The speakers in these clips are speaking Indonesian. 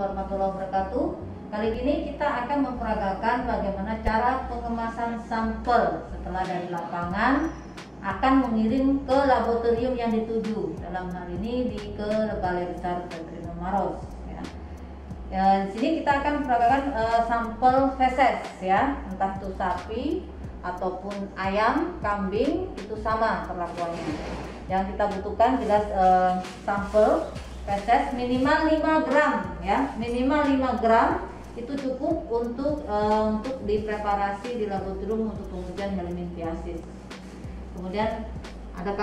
warahmatullahi wabarakatuh. Kali ini kita akan memperagakan bagaimana cara pengemasan sampel setelah dari lapangan akan mengirim ke laboratorium yang dituju. Dalam hal ini ke Balai Besar Veteriner Maros. Ya, di sini kita akan memperagakan sampel feses, ya, entah itu sapi ataupun ayam, kambing, itu sama perlakuannya. Yang kita butuhkan jelas sampel feses minimal 5 gram, ya, minimal 5 gram itu cukup untuk dipreparasi di laboratorium untuk pengujian helminthiasis. Kemudian ada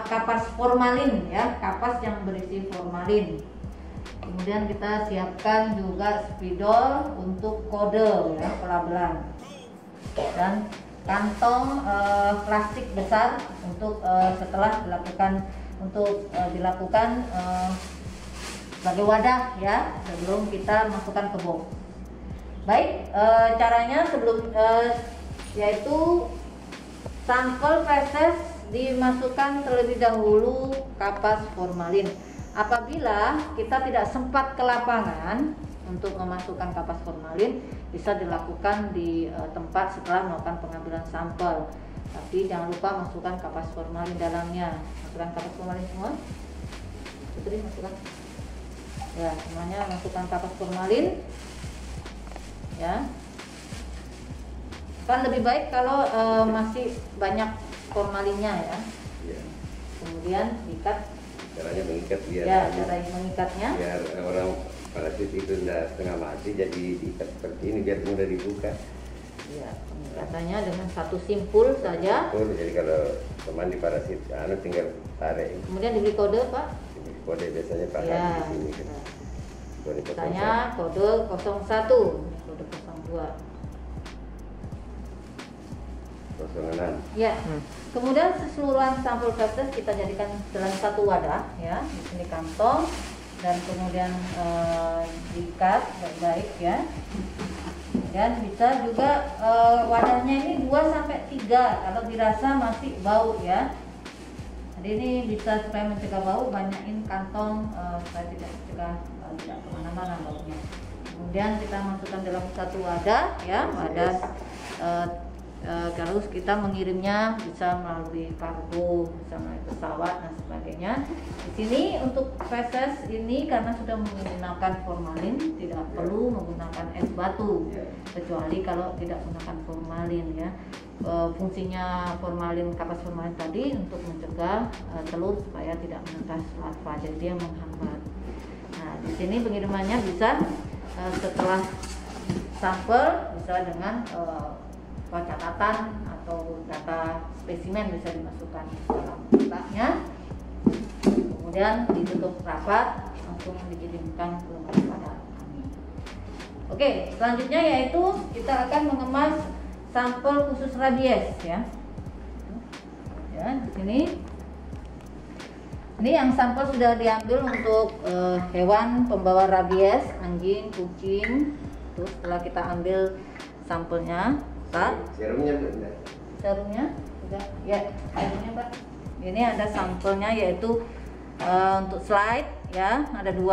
kapas formalin, ya, kapas yang berisi formalin. Kemudian kita siapkan juga spidol untuk kode, ya, pelabelan, dan kantong plastik besar untuk setelah dilakukan sebagai wadah, ya, sebelum kita masukkan ke box. Baik, caranya yaitu sampel feses dimasukkan terlebih dahulu kapas formalin. Apabila kita tidak sempat ke lapangan untuk memasukkan kapas formalin, bisa dilakukan di tempat setelah melakukan pengambilan sampel. Tapi jangan lupa masukkan kapas formalin dalamnya. Masukkan kapas formalin semua. Putri, masukkan. Ya, semuanya masukkan kapas formalin. Ya. Kan lebih baik kalau masih banyak formalinnya, ya. Kemudian diikat. Caranya mengikat biar, ya, cara mengikatnya biar orang parasit itu tidak setengah mati, jadi diikat seperti ini biar mudah dibuka. Ya, pengikatannya dengan satu simpul saja. Jadi kalau teman di parasit, tinggal tarik. Kemudian diberi kode, Pak. Diberi kode biasanya Pak, ya, di sini. Kan. Misalnya kode 01, kode 02. 06. Ya. Kemudian keseluruhan sampel feses kita jadikan dalam satu wadah, ya. Di sini kantong dan kemudian diikat baik-baik, ya. Dan bisa juga wadahnya ini 2-3 kalau dirasa masih bau, ya. Jadi ini bisa supaya mencegah bau, banyakin kantong supaya tidak kemana-mana baunya. Kemudian kita masukkan dalam satu wadah, ya, wadah. Terus kita mengirimnya bisa melalui kargo, bisa melalui pesawat dan sebagainya. Di sini untuk feses ini karena sudah menggunakan formalin, tidak perlu menggunakan es batu, kecuali kalau tidak menggunakan formalin, ya. Fungsinya formalin, kapas formalin tadi untuk mencegah telur supaya tidak menetas larva, jadi dia menghambat. Nah, di sini pengirimannya bisa setelah sampel, bisa dengan catatan atau data spesimen bisa dimasukkan dalam kotaknya, kemudian ditutup rapat, langsung dikirimkan ke kepada kami. Oke, selanjutnya yaitu kita akan mengemas sampel khusus rabies, ya. Ya, di sini. Ini yang sampel sudah diambil untuk hewan pembawa rabies, anjing, kucing. Tuh, setelah kita ambil sampelnya, Pak. Serumnya benar. Serumnya sudah, ya, serumnya, Pak. Ini ada sampelnya yaitu untuk slide, ya, ada 2,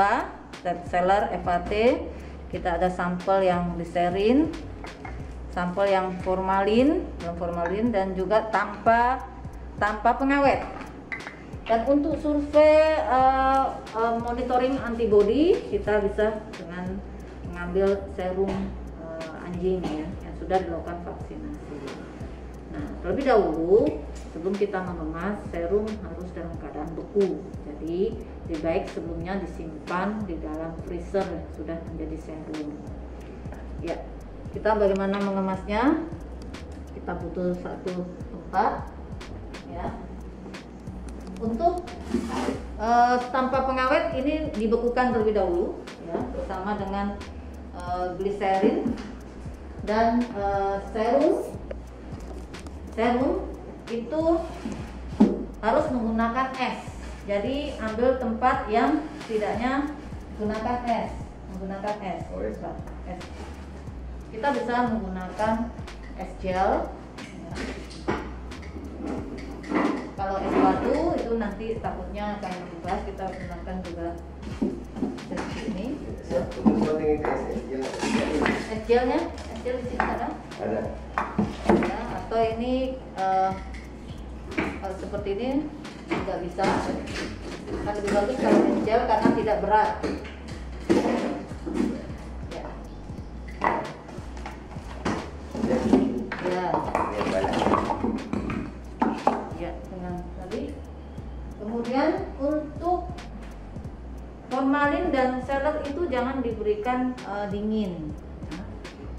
seller FAT. Kita ada sampel yang gliserin, sampel yang formalin, dan juga tanpa pengawet. Dan untuk survei monitoring antibody kita bisa dengan mengambil serum anjing, ya, yang sudah dilakukan vaksinasi. Nah, terlebih dahulu sebelum kita mengemas, serum harus dalam keadaan beku. Jadi lebih baik sebelumnya disimpan di dalam freezer yang sudah menjadi serum. Ya, kita bagaimana mengemasnya? Kita butuh satu tempat, ya. Untuk tanpa pengawet ini dibekukan terlebih dahulu, ya, bersama dengan gliserin dan serum itu harus menggunakan es. Jadi ambil tempat yang setidaknya menggunakan es. Oh, es. Es. Kita bisa menggunakan es gel, ya. Kalau es batu itu nanti takutnya akan berubah, kita gunakan juga seperti ini. Untuk coating itu Es gelnya di sini ada. Ada. Ya, atau ini kalau seperti ini nggak bisa. Kan lebih bagus kalau es gel karena tidak berat. Ya. Ya. Ya, dengan tadi. Kemudian untuk formalin dan seller itu jangan diberikan dingin. Ya.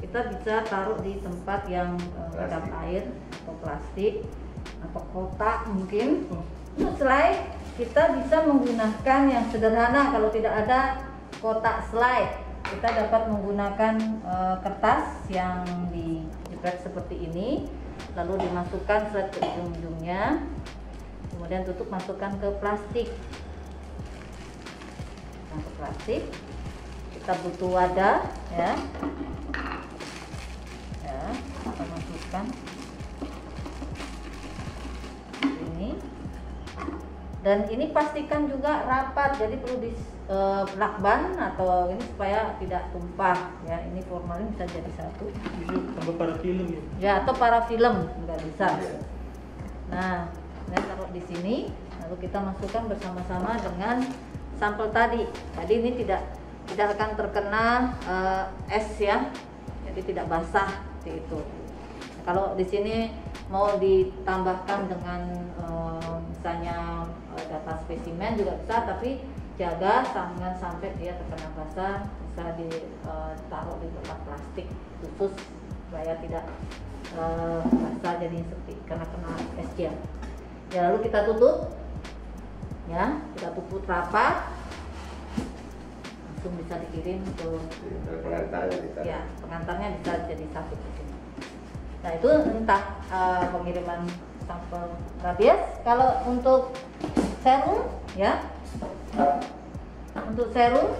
Kita bisa taruh di tempat yang kedap air atau plastik atau kotak mungkin. Untuk slide kita bisa menggunakan yang sederhana. Kalau tidak ada kotak slide, kita dapat menggunakan kertas yang dijepret seperti ini, lalu dimasukkan slide ke ujung-ujungnya, kemudian tutup, masukkan ke plastik. Nah, ke plastik kita butuh wadah, ya, kita masukkan ini, dan ini pastikan juga rapat, jadi perlu di lakban atau ini supaya tidak tumpah, ya. Ini formalin bisa jadi satu. Tambah parafilm ya? Ya, atau parafilm nggak bisa. Nah, saya taruh di sini, lalu kita masukkan bersama-sama dengan sampel tadi. Tadi ini tidak akan terkena es, ya, jadi tidak basah seperti itu. Nah, kalau di sini mau ditambahkan dengan misalnya data spesimen juga bisa, tapi jaga jangan sampai dia terkena basah. Bisa ditaruh di tempat plastik khusus supaya tidak basah, jadi seperti kena es gel. Ya, lalu kita tutup, ya, kita tutup rapat, langsung bisa dikirim ke pengantarnya. Ya, pengantarnya bisa jadi satu di sini. Nah, itu entah pengiriman sampel rabies. Kalau untuk serum, ya, untuk serum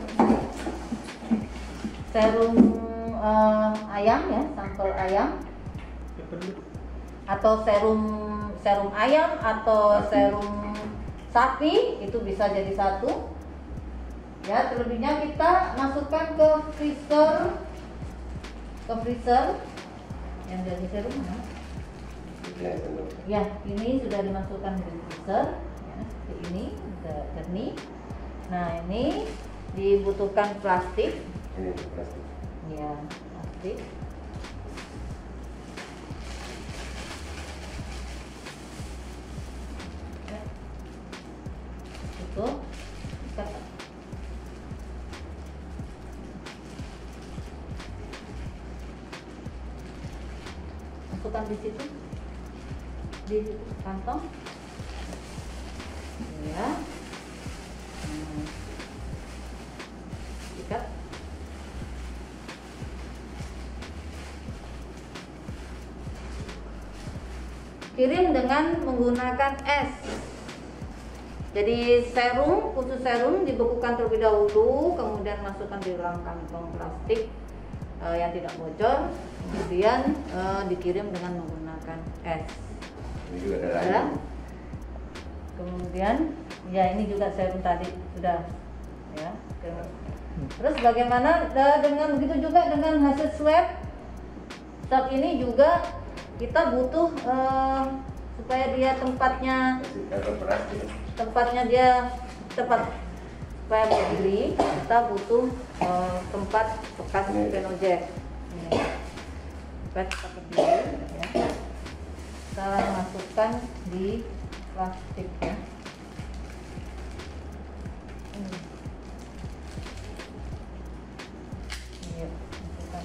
ayam, ya, sampel ayam, atau serum ayam atau serum sapi itu bisa jadi satu. Ya, terlebihnya kita masukkan ke freezer yang jadi serum, ya, ini sudah dimasukkan ke freezer, ya, seperti ini, sudah jernih. Nah, ini dibutuhkan plastik. Ini plastik. Ya, plastik. Ya. Itu masukkan di situ, di kantong, ya. Ikat. Kirim dengan menggunakan es. Jadi serum, khusus serum dibekukan terlebih dahulu, kemudian masukkan di dalam kantong plastik yang tidak bocor, kemudian dikirim dengan menggunakan es. Ini juga ada lagi. Kemudian, ya, ini juga serum tadi sudah, ya. Terus bagaimana dengan begitu juga dengan hasil swab? Swab ini juga kita butuh supaya dia tempatnya dia tepat supaya berdiri, kita butuh tempat bekas Venojet. Ini tempat berdiri, ya. Kita masukkan di plastik, ya. Iya, masukkan.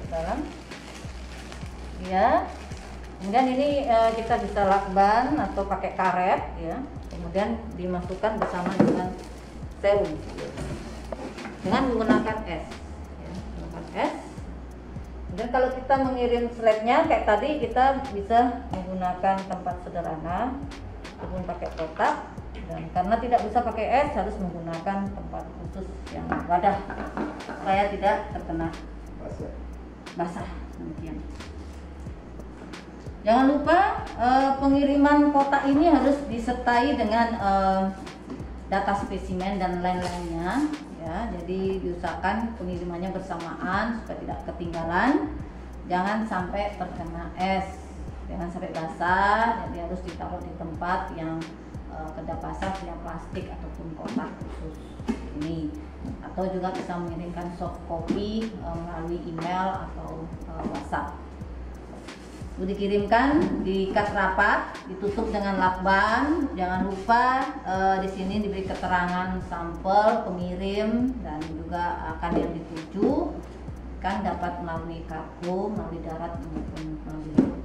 Dalam, ya. Kemudian ini kita bisa lakban atau pakai karet, ya. Kemudian dimasukkan bersama dengan serum dengan menggunakan es, ya, menggunakan es. Dan kalau kita mengirim slide-nya kayak tadi, kita bisa menggunakan tempat sederhana ataupun pakai kotak. Dan karena tidak bisa pakai es, harus menggunakan tempat khusus yang wadah supaya tidak terkena basah. Demikian. Jangan lupa pengiriman kotak ini harus disertai dengan data spesimen dan lain-lainnya ya. Jadi diusahakan pengirimannya bersamaan supaya tidak ketinggalan. Jangan sampai terkena es, jangan sampai basah. Jadi harus ditaruh di tempat yang kedap basah, punya plastik ataupun kotak khusus ini. Atau juga bisa mengirimkan soft copy melalui email atau WhatsApp. Itu dikirimkan, diikat rapat, ditutup dengan lakban. Jangan lupa di sini diberi keterangan sampel pengirim dan juga akan yang dituju kan dapat melalui kargo, melalui darat maupun melalui laut.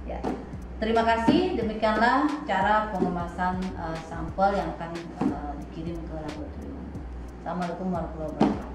Ya. Terima kasih. Demikianlah cara pengemasan sampel yang akan dikirim ke laboratorium. Assalamualaikum warahmatullahi wabarakatuh.